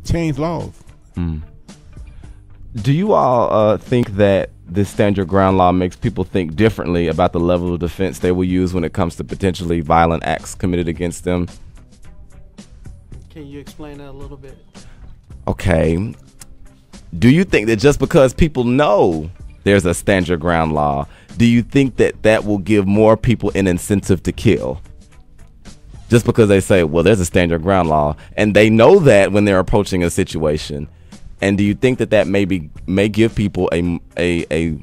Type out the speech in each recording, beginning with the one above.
change laws. Do you all think that this stand your ground law makes people think differently about the level of defense they will use when it comes to potentially violent acts committed against them? Can you explain that a little bit? Okay. Do you think that just because people know there's a stand your ground law, do you think that that will give more people an incentive to kill? Just because they say, well, there's a stand your ground law, and they know that when they're approaching a situation. And do you think that that may give people a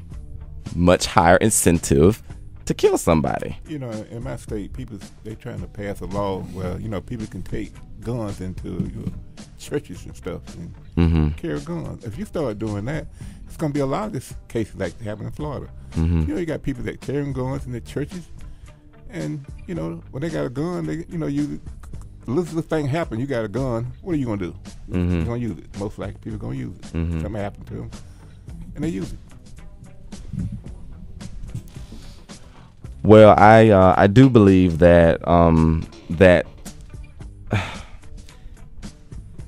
much higher incentive to kill somebody? In my state, they trying to pass a law where people can take guns into your churches and stuff and carry guns. If you start doing that, it's going to be a lot of this cases like that happen in Florida. You got people that carrying guns in their churches, and when they got a gun, little thing happen, you got a gun, what are you going to do? You're going to use it. Most likely people are going to use it. Something happened to them, and they use it. Well, I do believe that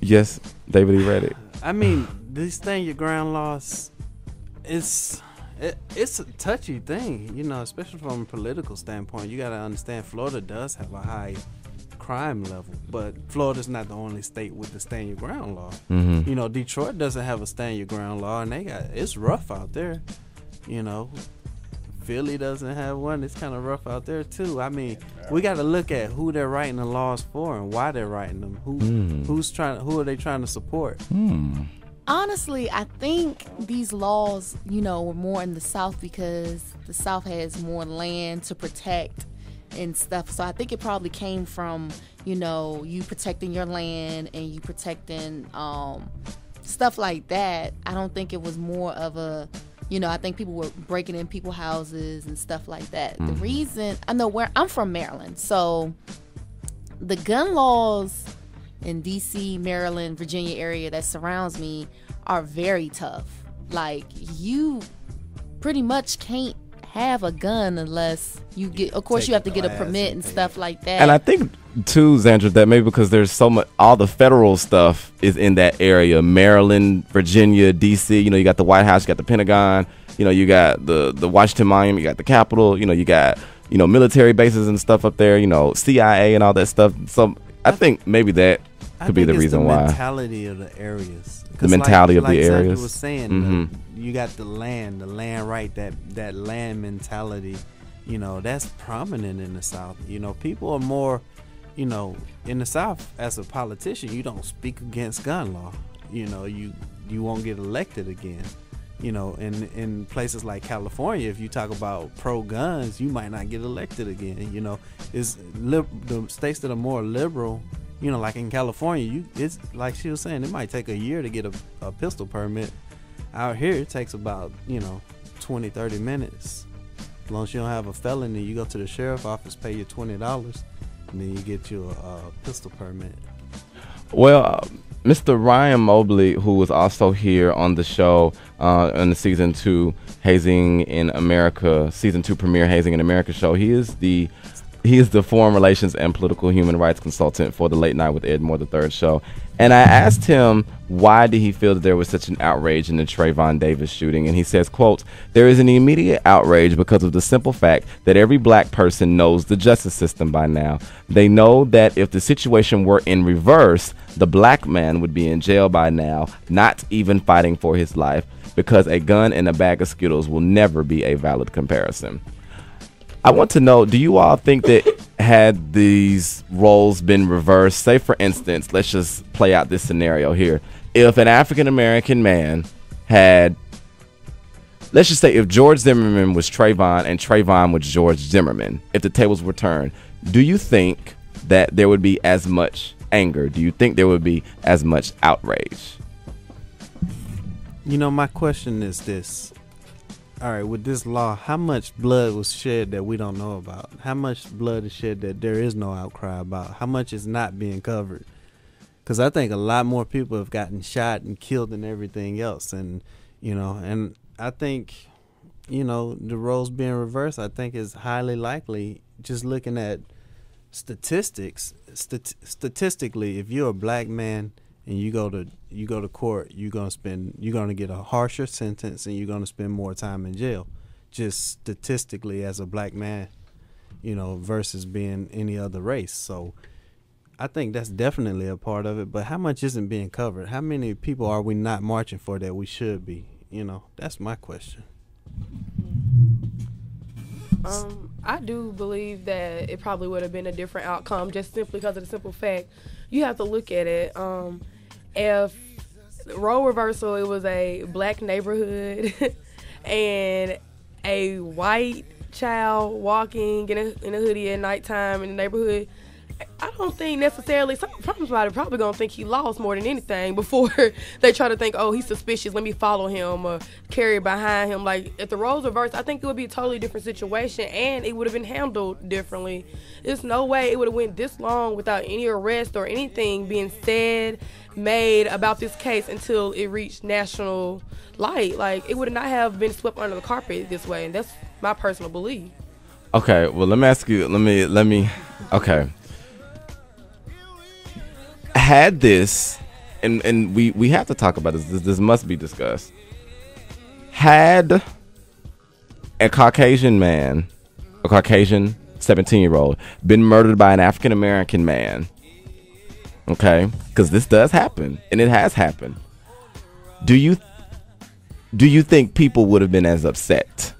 yes, David E. Reddick. I mean, these stand your ground laws, it's a touchy thing, especially from a political standpoint. You got to understand Florida does have a high crime level, but Florida's not the only state with the stand your ground law. Detroit doesn't have a stand your ground law, and it's rough out there. Philly doesn't have one. It's kind of rough out there too. I mean, we got to look at who they're writing the laws for and why they're writing them. Who are they trying to support? Honestly, I think these laws, were more in the South because the South has more land to protect and stuff. So I think it probably came from, you protecting your land and you protecting stuff like that. I don't think it was more of a, I think people were breaking in people's houses and stuff like that. The reason, I know where I'm from, Maryland. So the gun laws in D.C., Maryland, Virginia area that surrounds me are very tough. Like, you pretty much can't have a gun unless you get, of course you have to get a permit and stuff like that. And I think too, Zandra, that maybe because there's so much, all the federal stuff is in that area, Maryland, Virginia, DC, you got the White House, you got the Pentagon, you got the Washington Monument, you got the Capitol, you got military bases and stuff up there, CIA and all that stuff. So I think maybe that could be the reason why. The mentality of the areas. The mentality of the areas. Zandra was saying, you got the land right, that land mentality, that's prominent in the South. People are more, in the South, as a politician, you don't speak against gun law. You won't get elected again. In places like California, if you talk about pro-guns, you might not get elected again. It's the states that are more liberal. Like in California, it's like she was saying, it might take a year to get a pistol permit. Out here, it takes about 20, 30 minutes. As long as you don't have a felony, you go to the sheriff's office, pay you $20, and then you get you a pistol permit. Well, Mr. Ryan Mobley, who was also here on the show on the season 2 Hazing in America, season 2 premiere Hazing in America show, he is the foreign relations and political human rights consultant for the Late Night with Ed Moore III show. And I asked him why did he feel that there was such an outrage in the Trayvon Davis shooting. And he says, quote, "There is an immediate outrage because of the simple fact that every black person knows the justice system by now. They know that if the situation were in reverse, the black man would be in jail by now, not even fighting for his life, because a gun and a bag of Skittles will never be a valid comparison." I want to know, do you all think that had these roles been reversed, say for instance, let's just play out this scenario here. If an African-American man had, let's just say if George Zimmerman was Trayvon and Trayvon was George Zimmerman, if the tables were turned, do you think that there would be as much anger? Do you think there would be as much outrage? My question is this. All right, with this law, how much blood was shed that we don't know about? How much blood is shed that there is no outcry about? How much is not being covered? Because I think a lot more people have gotten shot and killed and everything else. And, and I think, the roles being reversed, I think is highly likely, just looking at statistically, if you're a black man and you go to court, you're gonna get a harsher sentence and you're gonna spend more time in jail, just statistically as a black man, versus being any other race. So I think that's definitely a part of it. But how much isn't being covered? How many people are we not marching for that we should be? That's my question. I do believe that it probably would have been a different outcome, just simply because of the simple fact you have to look at it. If role reversal, it was a black neighborhood and a white child walking in a hoodie at nighttime in the neighborhood, I don't think necessarily somebody probably gonna think he lost more than anything before they try to think, oh, he's suspicious, let me follow him or carry behind him. Like, if the roles reversed, I think it would be a totally different situation and it would have been handled differently. There's no way it would have went this long without any arrest or anything being made about this case until it reached national light. Like, it would not have been swept under the carpet this way, and that's my personal belief. Okay, well, let me ask you, okay. Had this, and we have to talk about this must be discussed. Had a Caucasian 17-year-old, been murdered by an African American man, okay, because this does happen, and it has happened, do you think people would have been as upset?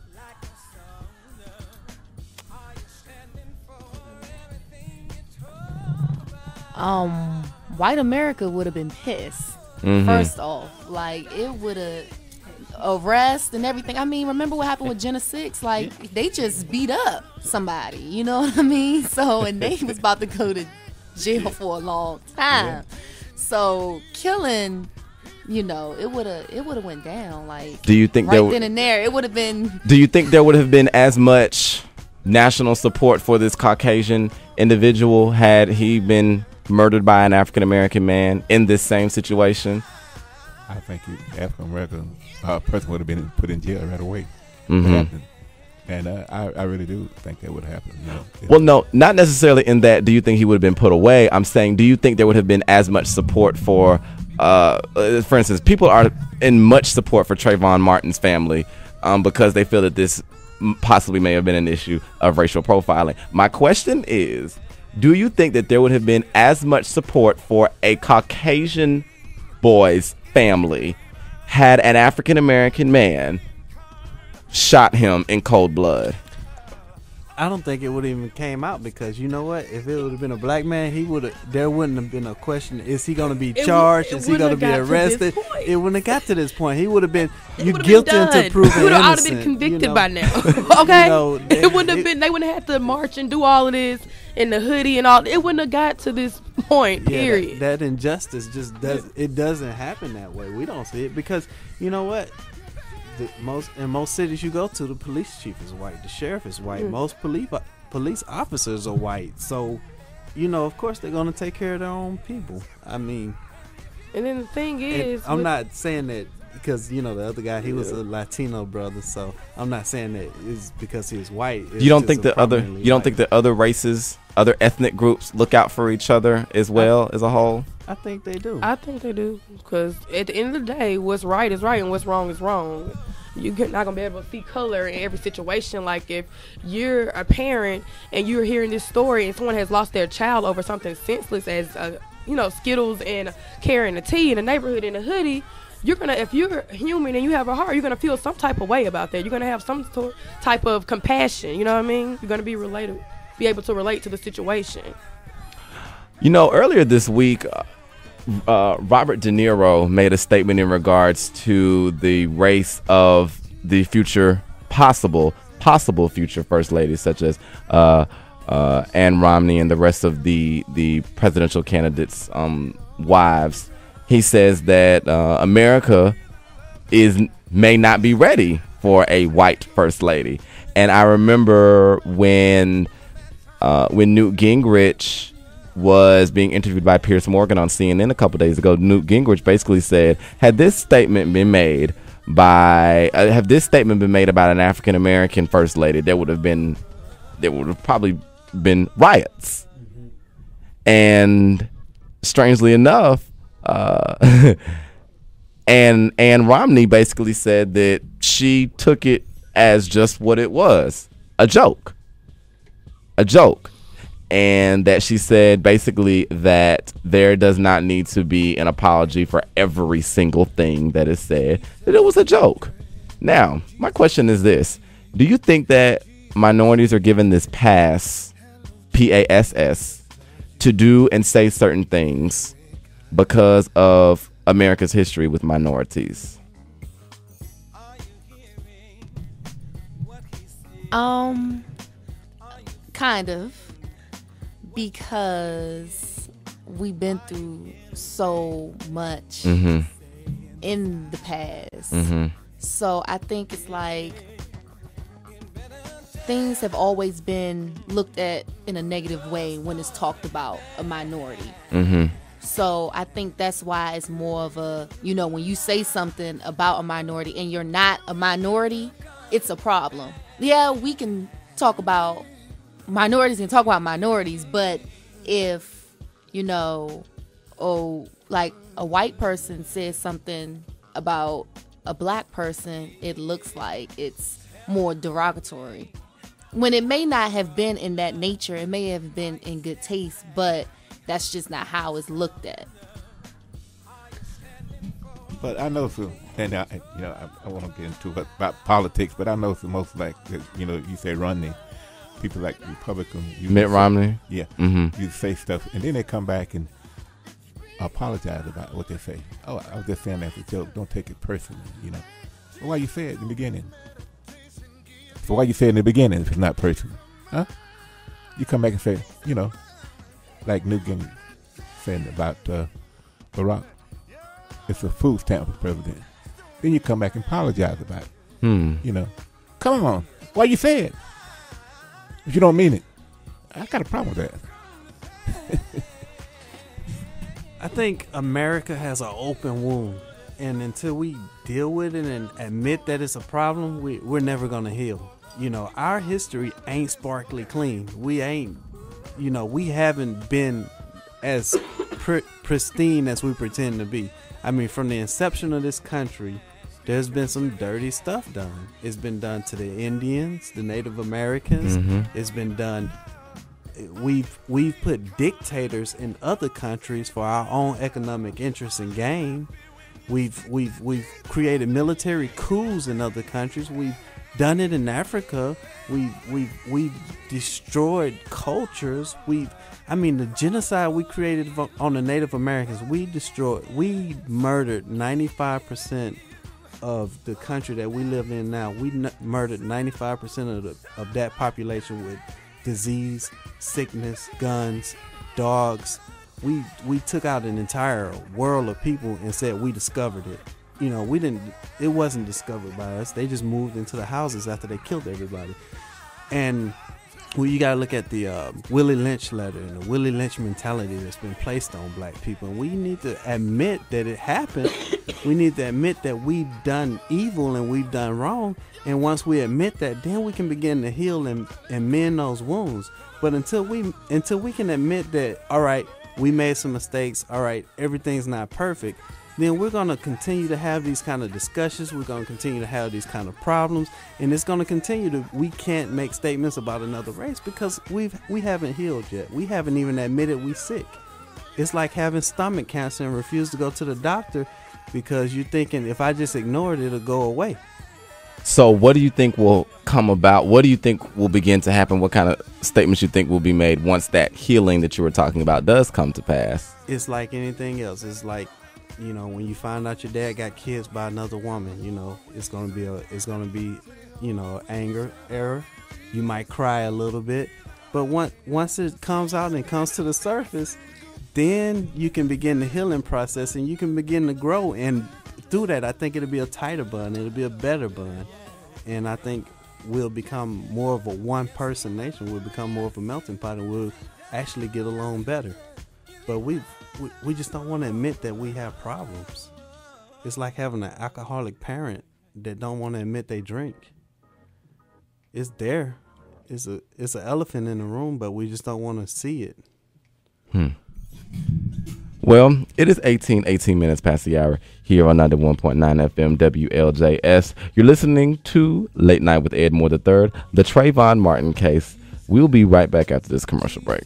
White America would have been pissed. Mm-hmm. First off, like, it would have arrest and everything. I mean, remember what happened with Jenna 6? Like, they just beat up somebody, you know what I mean? So, and they was about to go to jail for a long time. Yeah. So, killing, it would have went down. Like, do you think then and there, it would have been. Do you think there would have been as much national support for this Caucasian individual had he been murdered by an African American man in this same situation? I think the African American person would have been put in jail right away. Mm-hmm. And I really do think that would happen. Well, no, not necessarily in that. Do you think he would have been put away? I'm saying, do you think there would have been as much support for instance, people are in much support for Trayvon Martin's family because they feel that this possibly may have been an issue of racial profiling. My question is, do you think that there would have been as much support for a Caucasian boy's family had an African American man shot him in cold blood? I don't think it would have even came out, because you know what? If it would have been a black man, there wouldn't have been a question. Is he going to be charged? Is he going to be arrested? It wouldn't have got to this point. He would have been guilty until proven innocent. He would have been convicted by now. Okay, it wouldn't have been. They wouldn't have had to march and do all of this in the hoodie and all. It wouldn't have got to this point. Period. That injustice just doesn't happen that way. We don't see it because you know what? In most cities you go to, the police chief is white, the sheriff is white, most police officers are white. So, of course they're gonna take care of their own people. I mean, and then the thing is, I'm not saying that because the other guy, he was a Latino brother, so I'm not saying that it's because he was white. You don't think that other races, other ethnic groups look out for each other as well as a whole? I think they do. Because at the end of the day, what's right is right and what's wrong is wrong. You're not going to be able to see color in every situation. Like, if you're a parent and you're hearing this story and someone has lost their child over something senseless as, Skittles and carrying a tea in a neighborhood in a hoodie, if you're human and you have a heart, you're going to feel some type of way about that. You're going to have some type of compassion. You know what I mean? You're going to be able to relate to the situation. Earlier this week, Robert De Niro made a statement in regards to the race of the possible future first ladies, such as Ann Romney and the rest of the presidential candidates' wives. He says that America may not be ready for a white first lady. And I remember when Newt Gingrich was being interviewed by Piers Morgan on CNN a couple days ago, Newt Gingrich basically said, had this statement been made about an African American first lady, there would have probably been riots. And strangely enough, and Ann Romney basically said that she took it as just what it was, a joke, and that she said basically that there does not need to be an apology for every single thing that is said, that it was a joke. Now, my question is this: do you think that minorities are given this pass, PASS, to do and say certain things because of America's history with minorities? Kind of, because we've been through so much in the past. So I think it's like things have always been looked at in a negative way when it's talked about a minority. So I think that's why it's more of a, when you say something about a minority and you're not a minority, it's a problem. Yeah, we can talk about minorities and talk about minorities, but if, like a white person says something about a black person, it looks like it's more derogatory. When it may not have been in that nature, it may have been in good taste, but that's just not how it's looked at. But I know some, and I want to get into it about politics, but I know some most like, you say Romney, people like Republicans. Mitt Romney? Yeah. You say stuff, and then they come back and apologize about what they say. Oh, I was just saying that as a joke. Don't take it personally, Well, why you say it in the beginning? So why you say it in the beginning if it's not personal? Huh? You come back and say, like Newton saying about Barack, it's a food stamp for president. Then you come back and apologize about it. Come on, why you say it? If you don't mean it, I got a problem with that. I think America has an open wound, and until we deal with it and admit that it's a problem, we're never gonna heal. Our history ain't sparkly clean. We ain't, we haven't been as pristine as we pretend to be. I mean, from the inception of this country, there's been some dirty stuff done. It's been done to the Indians, the Native Americans. It's been done. We've put dictators in other countries for our own economic interests and gain. We've created military coups in other countries. We've done it in Africa. We've destroyed cultures. The genocide we created on the Native Americans, we murdered 95% of the country that we live in now. We murdered 95% of that population with disease, sickness, guns, dogs. We took out an entire world of people and said we discovered it. It wasn't discovered by us. They just moved into the houses after they killed everybody. And you got to look at the Willie Lynch letter and the Willie Lynch mentality that's been placed on black people. And we need to admit that it happened. We need to admit that we've done evil and we've done wrong. And once we admit that, then we can begin to heal and mend those wounds. But until we can admit that, all right, we made some mistakes, all right, everything's not perfect, then we're going to continue to have these kind of discussions. We're going to continue to have these kind of problems, and it's going to continue to. We can't make statements about another race because we haven't healed yet. We haven't even admitted we sick. It's like having stomach cancer and refuse to go to the doctor because you're thinking if I just ignore it, it'll go away. So what do you think will come about? What do you think will begin to happen? What kind of statements you think will be made once that healing that you were talking about does come to pass? It's like anything else. It's like, when you find out your dad got kids by another woman, it's gonna be anger, error. You might cry a little bit, but once it comes out and comes to the surface, then you can begin the healing process and you can begin to grow. And through that, I think it'll be a tighter bond. It'll be a better bond, and I think we'll become more of a one-person nation. We'll become more of a melting pot, and we'll actually get along better. But we just don't want to admit that we have problems. It's like having an alcoholic parent that don't want to admit they drink. It's there. It's an elephant in the room, but we just don't want to see it. Well, it is 18 minutes past the hour here on 91.9 FM WLJS. You're listening to Late Night with Ed Moore III, the Trayvon Martin case. We'll be right back after this commercial break.